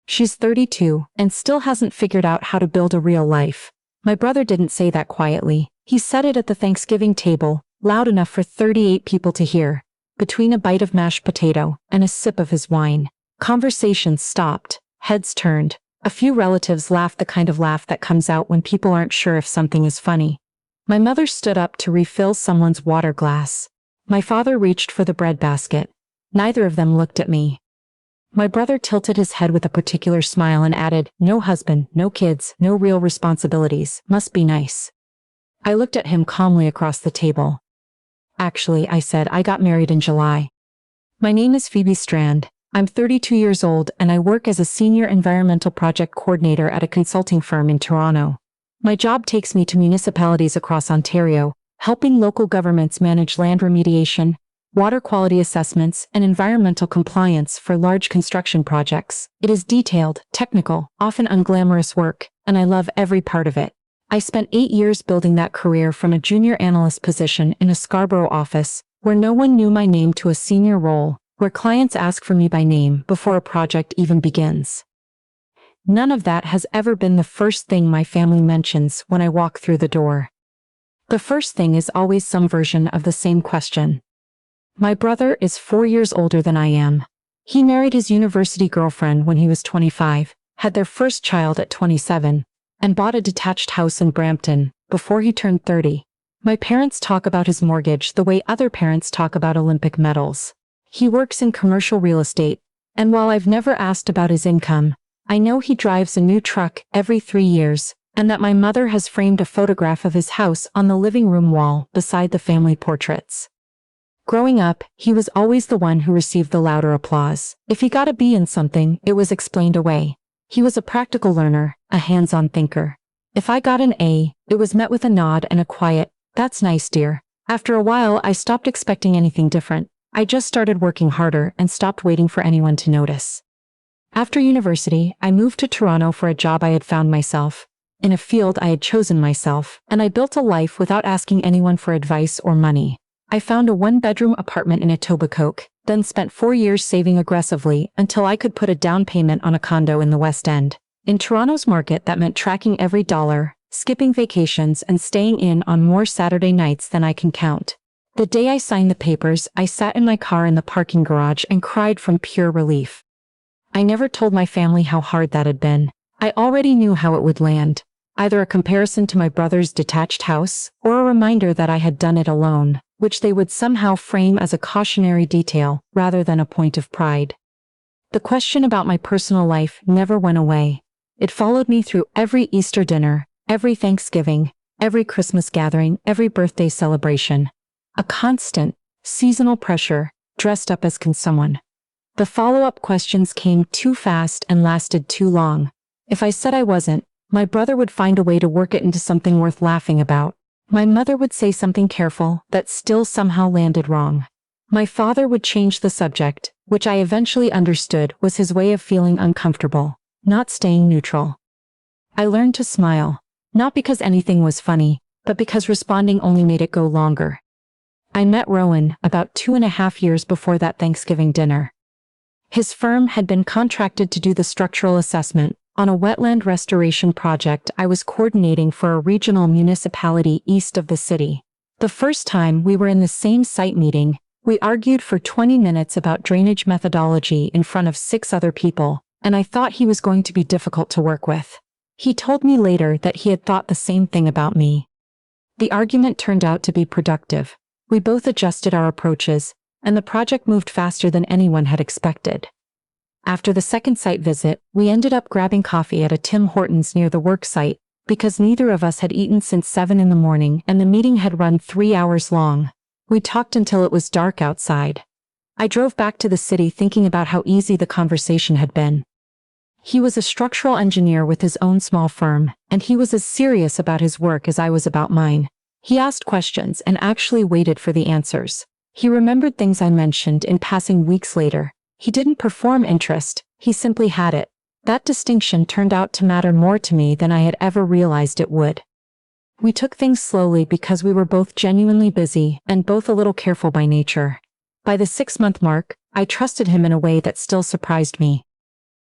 She's 32 and still hasn't figured out how to build a real life. My brother didn't say that quietly. He said it at the Thanksgiving table, loud enough for 38 people to hear, between a bite of mashed potato and a sip of his wine. Conversations stopped, heads turned. A few relatives laughed, the kind of laugh that comes out when people aren't sure if something is funny. My mother stood up to refill someone's water glass. My father reached for the bread basket. Neither of them looked at me. My brother tilted his head with a particular smile and added, "No husband, no kids, no real responsibilities. Must be nice." I looked at him calmly across the table. "Actually," I said, "I got married in July. My name is Phoebe Strand. I'm 32 years old and I work as a senior environmental project coordinator at a consulting firm in Toronto. My job takes me to municipalities across Ontario, helping local governments manage land remediation, water quality assessments, and environmental compliance for large construction projects. It is detailed, technical, often unglamorous work, and I love every part of it. I spent 8 years building that career from a junior analyst position in a Scarborough office, where no one knew my name, to a senior role, where clients ask for me by name before a project even begins. None of that has ever been the first thing my family mentions when I walk through the door. The first thing is always some version of the same question. My brother is 4 years older than I am. He married his university girlfriend when he was 25, had their first child at 27, and bought a detached house in Brampton before he turned 30. My parents talk about his mortgage the way other parents talk about Olympic medals. He works in commercial real estate, and while I've never asked about his income, I know he drives a new truck every 3 years, and that my mother has framed a photograph of his house on the living room wall beside the family portraits. Growing up, he was always the one who received the louder applause. If he got a B in something, it was explained away. He was a practical learner, a hands-on thinker. If I got an A, it was met with a nod and a quiet, "That's nice, dear." After a while, I stopped expecting anything different. I just started working harder and stopped waiting for anyone to notice. After university, I moved to Toronto for a job I had found myself, in a field I had chosen myself, and I built a life without asking anyone for advice or money. I found a 1-bedroom apartment in Etobicoke, then spent 4 years saving aggressively until I could put a down payment on a condo in the West End. In Toronto's market, that meant tracking every dollar, skipping vacations, and staying in on more Saturday nights than I can count. The day I signed the papers, I sat in my car in the parking garage and cried from pure relief. I never told my family how hard that had been. I already knew how it would land, either a comparison to my brother's detached house, or a reminder that I had done it alone, which they would somehow frame as a cautionary detail rather than a point of pride. The question about my personal life never went away. It followed me through every Easter dinner, every Thanksgiving, every Christmas gathering, every birthday celebration. A constant, seasonal pressure, dressed up as can someone. The follow-up questions came too fast and lasted too long. If I said I wasn't, my brother would find a way to work it into something worth laughing about. My mother would say something careful that still somehow landed wrong. My father would change the subject, which I eventually understood was his way of feeling uncomfortable, not staying neutral. I learned to smile, not because anything was funny, but because responding only made it go longer. I met Rowan about 2.5 years before that Thanksgiving dinner. His firm had been contracted to do the structural assessment on a wetland restoration project I was coordinating for a regional municipality east of the city. The first time we were in the same site meeting, we argued for 20 minutes about drainage methodology in front of 6 other people, and I thought he was going to be difficult to work with. He told me later that he had thought the same thing about me. The argument turned out to be productive. We both adjusted our approaches, and the project moved faster than anyone had expected. After the second site visit, we ended up grabbing coffee at a Tim Hortons near the work site, because neither of us had eaten since 7 in the morning and the meeting had run 3 hours long. We talked until it was dark outside. I drove back to the city thinking about how easy the conversation had been. He was a structural engineer with his own small firm, and he was as serious about his work as I was about mine. He asked questions and actually waited for the answers. He remembered things I mentioned in passing weeks later. He didn't perform interest, he simply had it. That distinction turned out to matter more to me than I had ever realized it would. We took things slowly because we were both genuinely busy and both a little careful by nature. By the 6-month mark, I trusted him in a way that still surprised me.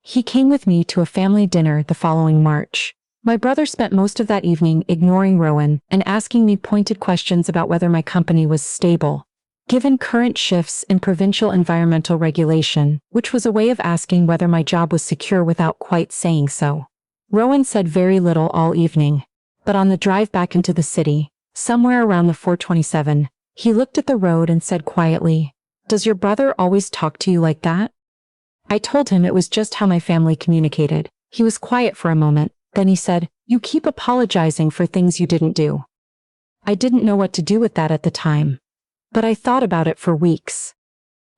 He came with me to a family dinner the following March. My brother spent most of that evening ignoring Rowan and asking me pointed questions about whether my company was stable. Given current shifts in provincial environmental regulation, which was a way of asking whether my job was secure without quite saying so. Rowan said very little all evening, but on the drive back into the city, somewhere around the 427, he looked at the road and said quietly, "Does your brother always talk to you like that?" I told him it was just how my family communicated. He was quiet for a moment, then he said, "You keep apologizing for things you didn't do." I didn't know what to do with that at the time, but I thought about it for weeks.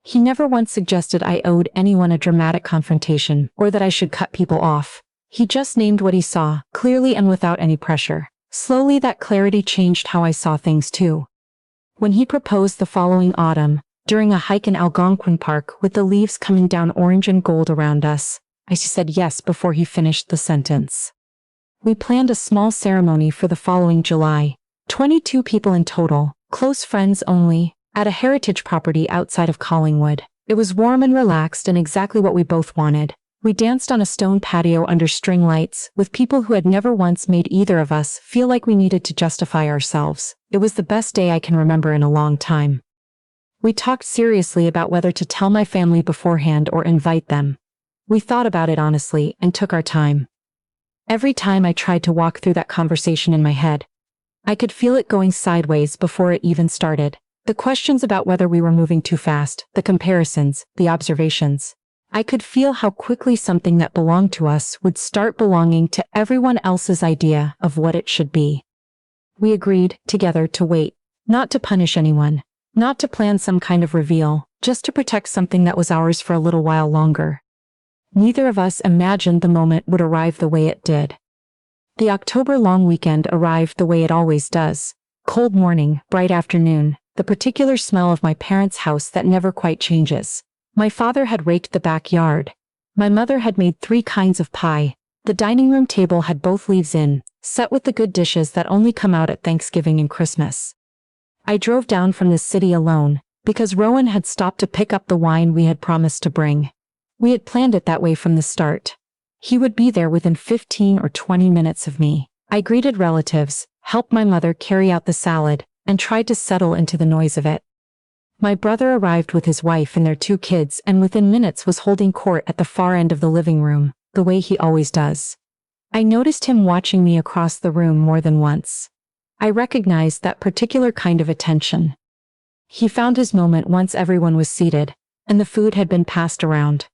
He never once suggested I owed anyone a dramatic confrontation or that I should cut people off. He just named what he saw, clearly and without any pressure. Slowly that clarity changed how I saw things too. When he proposed the following autumn, during a hike in Algonquin Park with the leaves coming down orange and gold around us, I said yes before he finished the sentence. We planned a small ceremony for the following July, 22 people in total, close friends only, at a heritage property outside of Collingwood. It was warm and relaxed and exactly what we both wanted. We danced on a stone patio under string lights, with people who had never once made either of us feel like we needed to justify ourselves. It was the best day I can remember in a long time. We talked seriously about whether to tell my family beforehand or invite them. We thought about it honestly and took our time. Every time I tried to walk through that conversation in my head, I could feel it going sideways before it even started. The questions about whether we were moving too fast, the comparisons, the observations. I could feel how quickly something that belonged to us would start belonging to everyone else's idea of what it should be. We agreed, together, to wait, not to punish anyone, not to plan some kind of reveal, just to protect something that was ours for a little while longer. Neither of us imagined the moment would arrive the way it did. The October long weekend arrived the way it always does. Cold morning, bright afternoon, the particular smell of my parents' house that never quite changes. My father had raked the backyard. My mother had made 3 kinds of pie. The dining room table had both leaves in, set with the good dishes that only come out at Thanksgiving and Christmas. I drove down from the city alone, because Rowan had stopped to pick up the wine we had promised to bring. We had planned it that way from the start. He would be there within 15 or 20 minutes of me. I greeted relatives, helped my mother carry out the salad, and tried to settle into the noise of it. My brother arrived with his wife and their 2 kids and within minutes was holding court at the far end of the living room, the way he always does. I noticed him watching me across the room more than once. I recognized that particular kind of attention. He found his moment once everyone was seated, and the food had been passed around.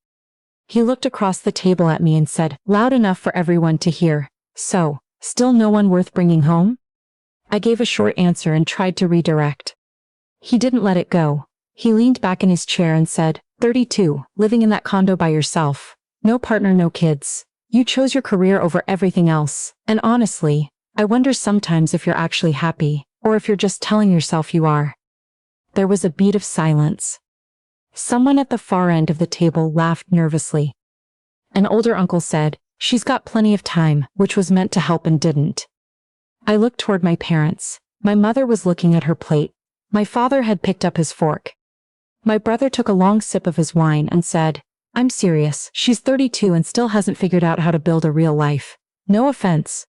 He looked across the table at me and said, loud enough for everyone to hear, "So, still no one worth bringing home?" I gave a short answer and tried to redirect. He didn't let it go. He leaned back in his chair and said, 32, living in that condo by yourself. No partner, no kids. You chose your career over everything else, and honestly, I wonder sometimes if you're actually happy, or if you're just telling yourself you are." There was a beat of silence. Someone at the far end of the table laughed nervously. An older uncle said, "She's got plenty of time," which was meant to help and didn't. I looked toward my parents. My mother was looking at her plate. My father had picked up his fork. My brother took a long sip of his wine and said, "I'm serious. She's 32 and still hasn't figured out how to build a real life. No offense."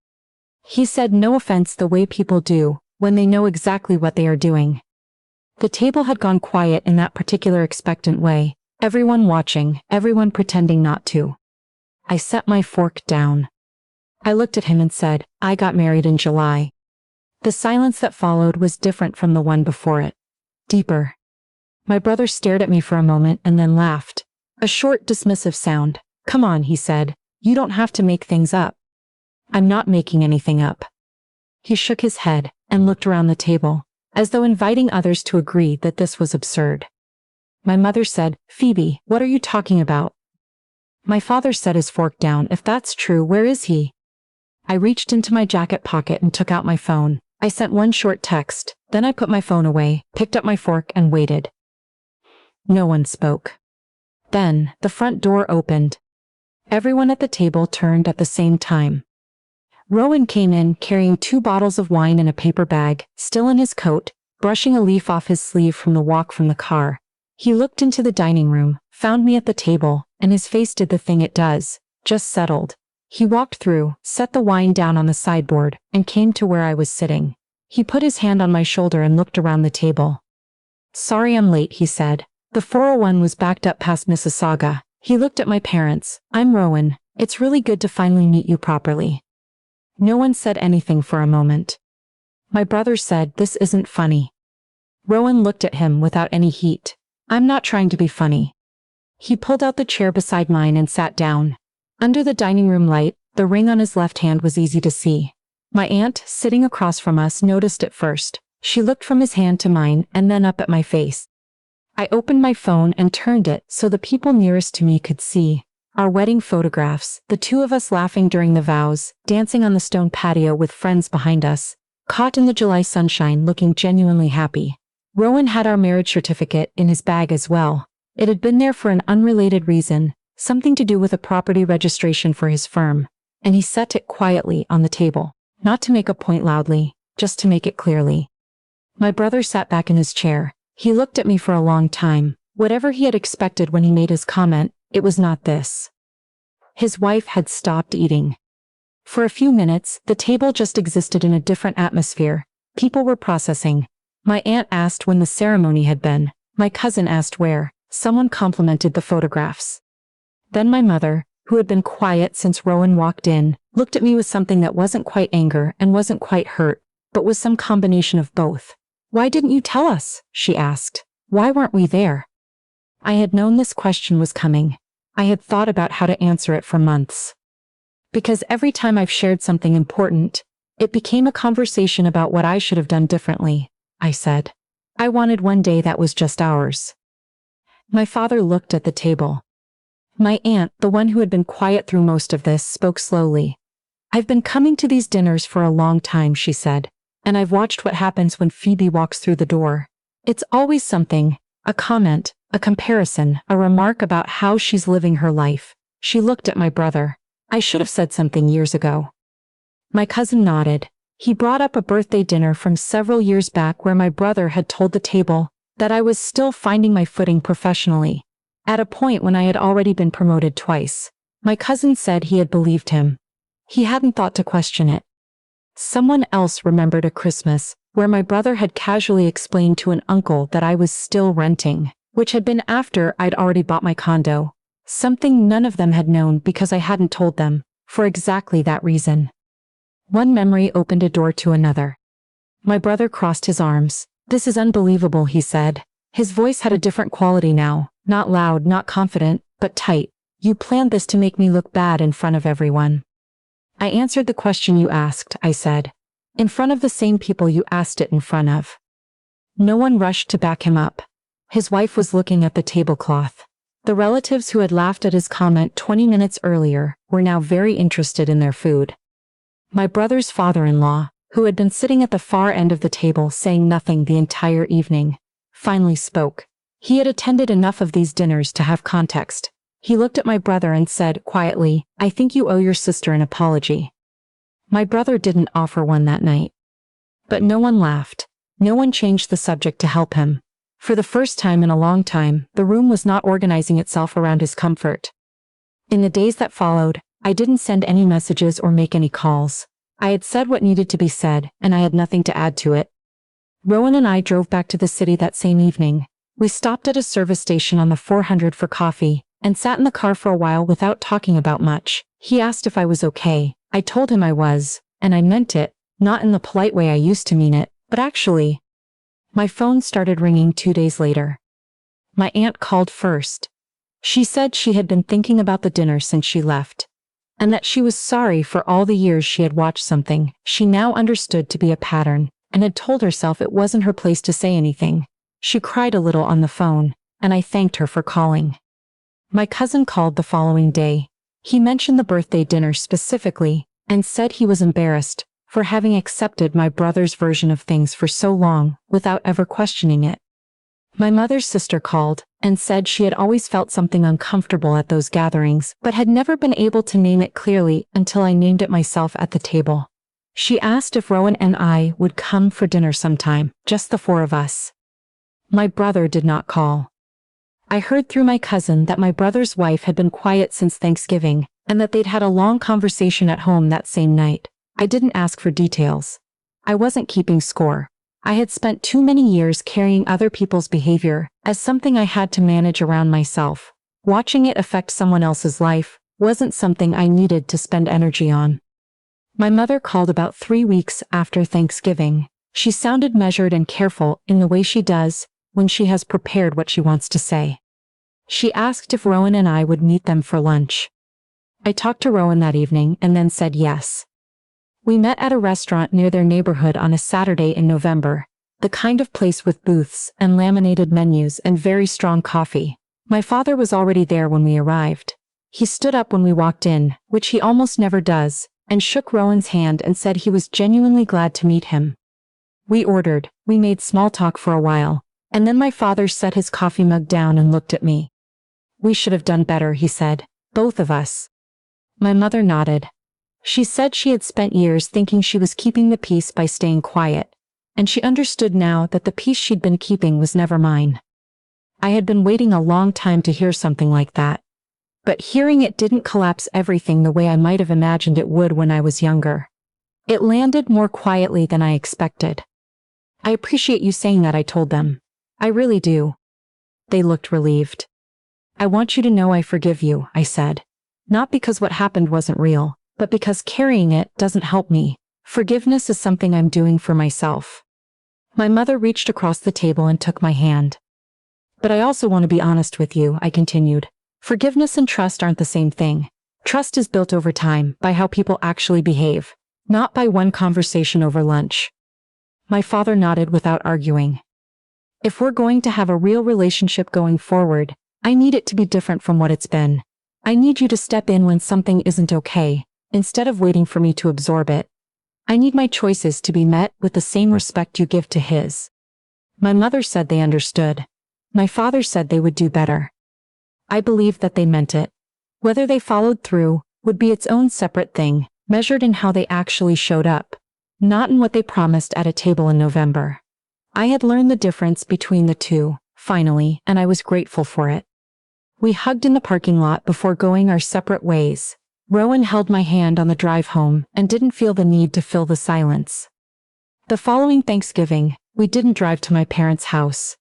He said no offense the way people do, when they know exactly what they are doing. The table had gone quiet in that particular expectant way, everyone watching, everyone pretending not to. I set my fork down. I looked at him and said, "I got married in July." The silence that followed was different from the one before it. Deeper. My brother stared at me for a moment and then laughed. A short, dismissive sound. "Come on," he said. "You don't have to make things up." "I'm not making anything up." He shook his head and looked around the table, as though inviting others to agree that this was absurd. My mother said, "Phoebe, what are you talking about?" My father set his fork down. "If that's true, where is he?" I reached into my jacket pocket and took out my phone. I sent one short text, then I put my phone away, picked up my fork and waited. No one spoke. Then, the front door opened. Everyone at the table turned at the same time. Rowan came in carrying 2 bottles of wine in a paper bag, still in his coat, brushing a leaf off his sleeve from the walk from the car. He looked into the dining room, found me at the table, and his face did the thing it does, just settled. He walked through, set the wine down on the sideboard, and came to where I was sitting. He put his hand on my shoulder and looked around the table. "Sorry I'm late," he said. The 401 was backed up past Mississauga. He looked at my parents. "I'm Rowan. It's really good to finally meet you properly." No one said anything for a moment. My brother said, "This isn't funny." Rowan looked at him without any heat. "I'm not trying to be funny." He pulled out the chair beside mine and sat down. Under the dining room light, the ring on his left hand was easy to see. My aunt, sitting across from us, noticed it first. She looked from his hand to mine and then up at my face. I opened my phone and turned it so the people nearest to me could see our wedding photographs, the two of us laughing during the vows, dancing on the stone patio with friends behind us, caught in the July sunshine looking genuinely happy. Rowan had our marriage certificate in his bag as well. It had been there for an unrelated reason, something to do with a property registration for his firm, and he set it quietly on the table, not to make a point loudly, just to make it clearly. My brother sat back in his chair. He looked at me for a long time. Whatever he had expected when he made his comment, it was not this. His wife had stopped eating. For a few minutes, the table just existed in a different atmosphere. People were processing. My aunt asked when the ceremony had been. My cousin asked where. Someone complimented the photographs. Then my mother, who had been quiet since Rowan walked in, looked at me with something that wasn't quite anger and wasn't quite hurt, but was some combination of both. "Why didn't you tell us?" she asked. "Why weren't we there?" I had known this question was coming. I had thought about how to answer it for months. Because every time I've shared something important, it became a conversation about what I should have done differently, I said. I wanted one day that was just ours. My father looked at the table. My aunt, the one who had been quiet through most of this, spoke slowly. "I've been coming to these dinners for a long time," she said, "and I've watched what happens when Phoebe walks through the door. It's always something, a comment, a comparison, a remark about how she's living her life." She looked at my brother. "I should have said something years ago." My cousin nodded. He brought up a birthday dinner from several years back where my brother had told the table that I was still finding my footing professionally, at a point when I had already been promoted twice. My cousin said he had believed him. He hadn't thought to question it. Someone else remembered a Christmas where my brother had casually explained to an uncle that I was still renting, which had been after I'd already bought my condo. Something none of them had known because I hadn't told them, for exactly that reason. One memory opened a door to another. My brother crossed his arms. "This is unbelievable," he said. His voice had a different quality now, not loud, not confident, but tight. "You planned this to make me look bad in front of everyone." "I answered the question you asked," I said. "In front of the same people you asked it in front of." No one rushed to back him up. His wife was looking at the tablecloth. The relatives who had laughed at his comment 20 minutes earlier were now very interested in their food. My brother's father-in-law, who had been sitting at the far end of the table saying nothing the entire evening, finally spoke. He had attended enough of these dinners to have context. He looked at my brother and said quietly, "I think you owe your sister an apology." My brother didn't offer one that night. But no one laughed. No one changed the subject to help him. For the first time in a long time, the room was not organizing itself around his comfort. In the days that followed, I didn't send any messages or make any calls. I had said what needed to be said, and I had nothing to add to it. Rowan and I drove back to the city that same evening. We stopped at a service station on the 400 for coffee, and sat in the car for a while without talking about much. He asked if I was okay. I told him I was, and I meant it, not in the polite way I used to mean it, but actually. My phone started ringing 2 days later. My aunt called first. She said she had been thinking about the dinner since she left, and that she was sorry for all the years she had watched something she now understood to be a pattern, and had told herself it wasn't her place to say anything. She cried a little on the phone, and I thanked her for calling. My cousin called the following day. He mentioned the birthday dinner specifically, and said he was embarrassed for having accepted my brother's version of things for so long without ever questioning it. My mother's sister called and said she had always felt something uncomfortable at those gatherings, but had never been able to name it clearly until I named it myself at the table. She asked if Rowan and I would come for dinner sometime, just the four of us. My brother did not call. I heard through my cousin that my brother's wife had been quiet since Thanksgiving, and that they'd had a long conversation at home that same night. I didn't ask for details. I wasn't keeping score. I had spent too many years carrying other people's behavior as something I had to manage around myself. Watching it affect someone else's life wasn't something I needed to spend energy on. My mother called about 3 weeks after Thanksgiving. She sounded measured and careful in the way she does when she has prepared what she wants to say. She asked if Rowan and I would meet them for lunch. I talked to Rowan that evening and then said yes. We met at a restaurant near their neighborhood on a Saturday in November, the kind of place with booths and laminated menus and very strong coffee. My father was already there when we arrived. He stood up when we walked in, which he almost never does, and shook Rowan's hand and said he was genuinely glad to meet him. We ordered, we made small talk for a while, and then my father set his coffee mug down and looked at me. "We should have done better," he said, "both of us." My mother nodded. She said she had spent years thinking she was keeping the peace by staying quiet, and she understood now that the peace she'd been keeping was never mine. I had been waiting a long time to hear something like that, but hearing it didn't collapse everything the way I might have imagined it would when I was younger. It landed more quietly than I expected. "I appreciate you saying that," I told them. "I really do." They looked relieved. "I want you to know I forgive you," I said. "Not because what happened wasn't real, but because carrying it doesn't help me. Forgiveness is something I'm doing for myself." My mother reached across the table and took my hand. "But I also want to be honest with you," I continued. "Forgiveness and trust aren't the same thing. Trust is built over time by how people actually behave, not by one conversation over lunch." My father nodded without arguing. "If we're going to have a real relationship going forward, I need it to be different from what it's been. I need you to step in when something isn't okay, instead of waiting for me to absorb it. I need my choices to be met with the same respect you give to his." My mother said they understood. My father said they would do better. I believed that they meant it. Whether they followed through would be its own separate thing, measured in how they actually showed up, not in what they promised at a table in November. I had learned the difference between the two, finally, and I was grateful for it. We hugged in the parking lot before going our separate ways. Rowan held my hand on the drive home and didn't feel the need to fill the silence. The following Thanksgiving, we didn't drive to my parents' house.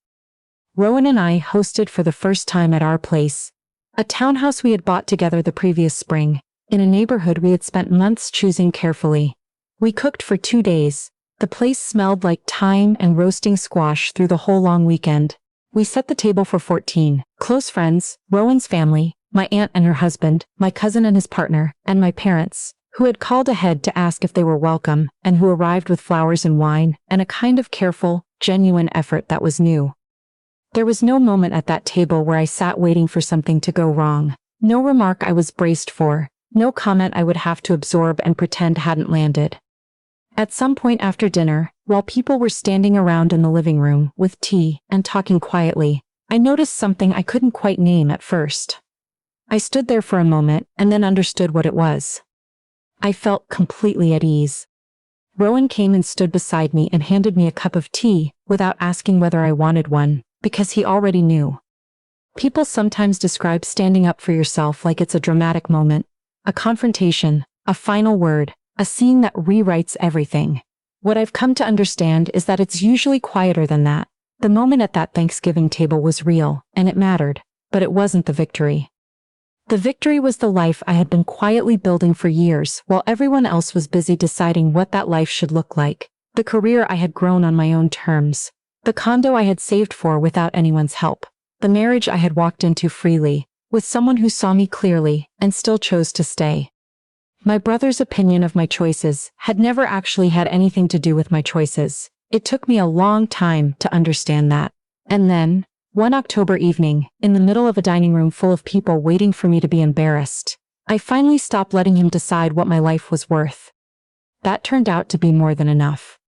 Rowan and I hosted for the first time at our place, a townhouse we had bought together the previous spring, in a neighborhood we had spent months choosing carefully. We cooked for 2 days. The place smelled like thyme and roasting squash through the whole long weekend. We set the table for 14 close friends, Rowan's family, my aunt and her husband, my cousin and his partner, and my parents, who had called ahead to ask if they were welcome, and who arrived with flowers and wine, and a kind of careful, genuine effort that was new. There was no moment at that table where I sat waiting for something to go wrong, no remark I was braced for, no comment I would have to absorb and pretend hadn't landed. At some point after dinner, while people were standing around in the living room with tea and talking quietly, I noticed something I couldn't quite name at first. I stood there for a moment and then understood what it was. I felt completely at ease. Rowan came and stood beside me and handed me a cup of tea without asking whether I wanted one, because he already knew. People sometimes describe standing up for yourself like it's a dramatic moment, a confrontation, a final word, a scene that rewrites everything. What I've come to understand is that it's usually quieter than that. The moment at that Thanksgiving table was real, and it mattered, but it wasn't the victory. The victory was the life I had been quietly building for years while everyone else was busy deciding what that life should look like, the career I had grown on my own terms, the condo I had saved for without anyone's help, the marriage I had walked into freely, with someone who saw me clearly and still chose to stay. My brother's opinion of my choices had never actually had anything to do with my choices. It took me a long time to understand that. And then, one October evening, in the middle of a dining room full of people waiting for me to be embarrassed, I finally stopped letting him decide what my life was worth. That turned out to be more than enough.